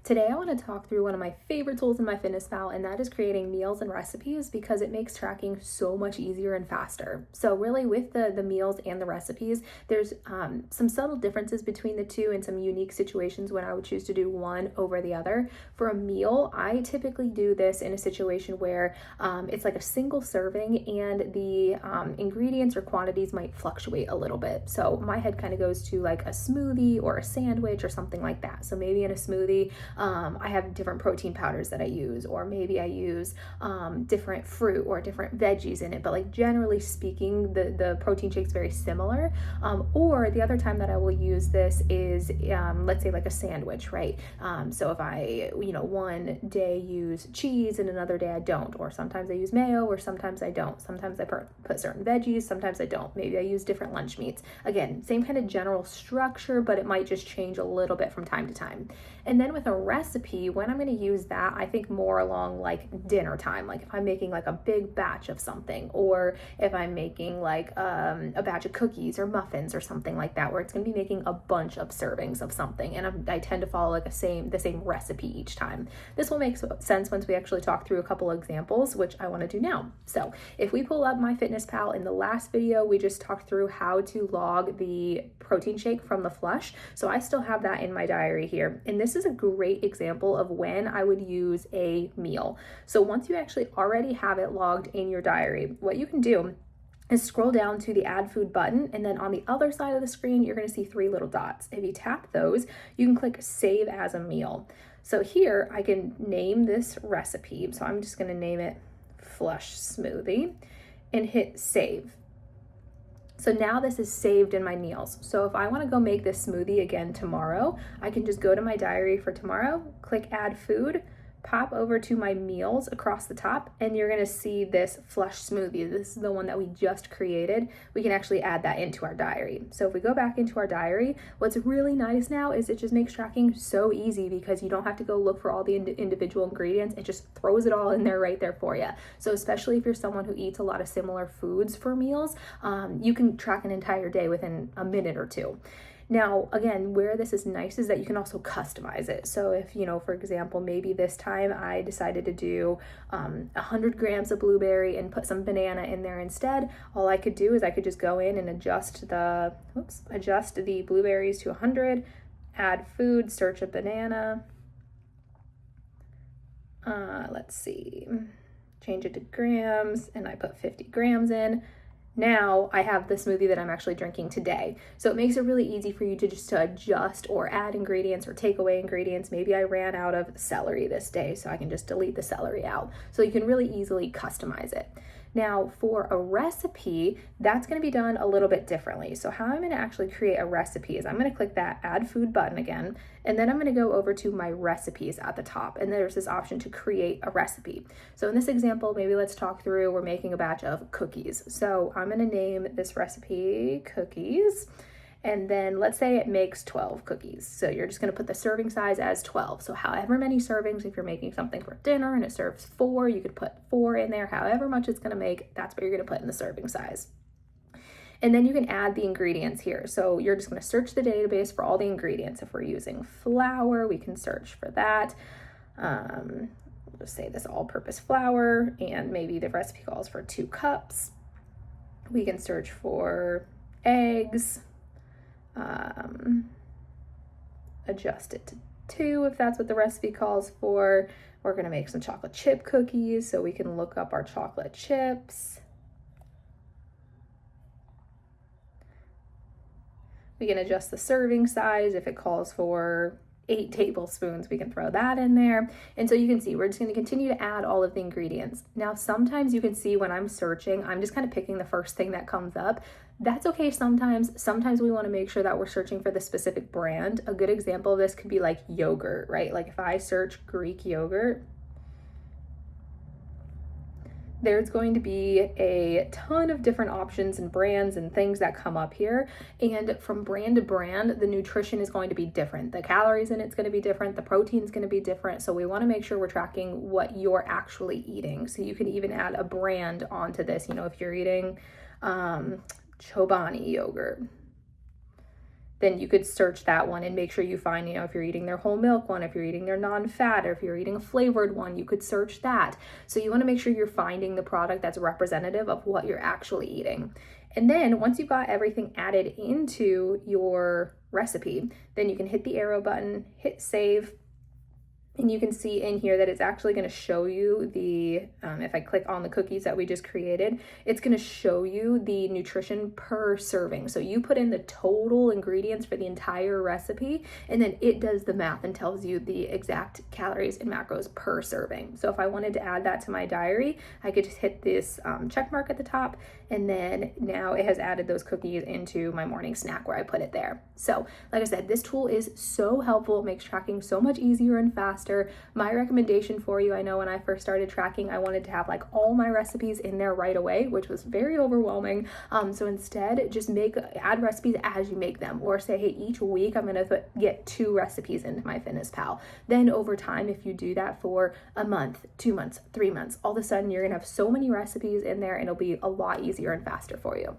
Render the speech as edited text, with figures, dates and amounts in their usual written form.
Today I want to talk through one of my favorite tools in MyFitnessPal, and that is creating meals and recipes because it makes tracking so much easier and faster. So really with the meals and the recipes, there's some subtle differences between the two and some unique situations when I would choose to do one over the other. For a meal, I typically do this in a situation where it's like a single serving and the ingredients or quantities might fluctuate a little bit. So my head kind of goes to like a smoothie or a sandwich or something like that. So maybe in a smoothie, I have different protein powders that I use, or maybe I use different fruit or different veggies in it. But like generally speaking, the protein shake's very similar. Or the other time that I will use this is, let's say like a sandwich, right? So if I, one day use cheese and another day I don't, or sometimes I use mayo, or sometimes I don't. Sometimes I put certain veggies, sometimes I don't. Maybe I use different lunch meats. Again, same kind of general structure, but it might just change a little bit from time to time. And then with a recipe, when I'm going to use that, I think more along like dinner time. Like if I'm making like a big batch of something, or if I'm making like a batch of cookies or muffins or something like that, where it's going to be making a bunch of servings of something. And I tend to follow like the same recipe each time. This will make sense once we actually talk through a couple examples, which I want to do now. So if we pull up MyFitnessPal, in the last video, we just talked through how to log the protein shake from the flush. So I still have that in my diary here. And this is a great example of when I would use a meal. So once you actually already have it logged in your diary, what you can do is scroll down to the add food button, and then on the other side of the screen, you're going to see three little dots. If you tap those, you can click save as a meal. So here I can name this recipe. So I'm just going to name it flush smoothie and hit save. So now this is saved in my meals. So if I want to go make this smoothie again tomorrow, I can just go to my diary for tomorrow, click add food, pop over to my meals across the top, and you're going to see this flush smoothie. This is the one that we just created. We can actually add that into our diary. So if we go back into our diary, what's really nice now is it just makes tracking so easy because you don't have to go look for all the individual ingredients. It just throws it all in there right there for you. So especially if you're someone who eats a lot of similar foods for meals, you can track an entire day within a minute or two. Now, again, where this is nice is that you can also customize it. So if, for example, maybe this time I decided to do 100 grams of blueberry and put some banana in there instead, all I could do is I could just go in and adjust the blueberries to 100, add food, search a banana. Let's see, change it to grams, and I put 50 grams in. Now I have the smoothie that I'm actually drinking today. So it makes it really easy for you to adjust or add ingredients or take away ingredients. Maybe I ran out of celery this day, so I can just delete the celery out. So you can really easily customize it. Now for a recipe, that's going to be done a little bit differently. So how I'm going to actually create a recipe is I'm going to click that add food button again, and then I'm going to go over to my recipes at the top, and there's this option to create a recipe. So in this example, maybe let's talk through, we're making a batch of cookies. So I'm going to name this recipe cookies. And then let's say it makes 12 cookies. So you're just going to put the serving size as 12. So however many servings, if you're making something for dinner and it serves 4, you could put 4 in there. However much it's going to make, that's what you're going to put in the serving size. And then you can add the ingredients here. So you're just going to search the database for all the ingredients. If we're using flour, we can search for that. We'll just say this all-purpose flour, and maybe the recipe calls for 2 cups. We can search for eggs. Adjust it to 2 if that's what the recipe calls for. We're going to make some chocolate chip cookies, so we can look up our chocolate chips. We can adjust the serving size. If it calls for 8 tablespoons, we can throw that in there. And so you can see we're just going to continue to add all of the ingredients. Now, sometimes you can see when I'm searching, I'm just kind of picking the first thing that comes up. That's okay sometimes. Sometimes we want to make sure that we're searching for the specific brand. A good example of this could be like yogurt, right? Like if I search Greek yogurt, there's going to be a ton of different options and brands and things that come up here. And from brand to brand, the nutrition is going to be different. The calories in it's going to be different. The protein is going to be different. So we want to make sure we're tracking what you're actually eating. So you can even add a brand onto this. If you're eating Chobani yogurt, then you could search that one and make sure you find, if you're eating their whole milk one, if you're eating their non-fat, or if you're eating a flavored one, you could search that. So you want to make sure you're finding the product that's representative of what you're actually eating. And then once you've got everything added into your recipe, then you can hit the arrow button, hit save, and you can see in here that it's actually going to show you the, if I click on the cookies that we just created, it's going to show you the nutrition per serving. So you put in the total ingredients for the entire recipe, and then it does the math and tells you the exact calories and macros per serving. So if I wanted to add that to my diary, I could just hit this check mark at the top, and then now it has added those cookies into my morning snack where I put it there. So like I said, this tool is so helpful. It makes tracking so much easier and faster. My recommendation for you, I know when I first started tracking, I wanted to have like all my recipes in there right away, which was very overwhelming. So instead, just add recipes as you make them, or say, hey, each week I'm going to get 2 recipes into MyFitnessPal. Then over time, if you do that for a month, 2 months, 3 months, all of a sudden you're going to have so many recipes in there and it'll be a lot easier and faster for you.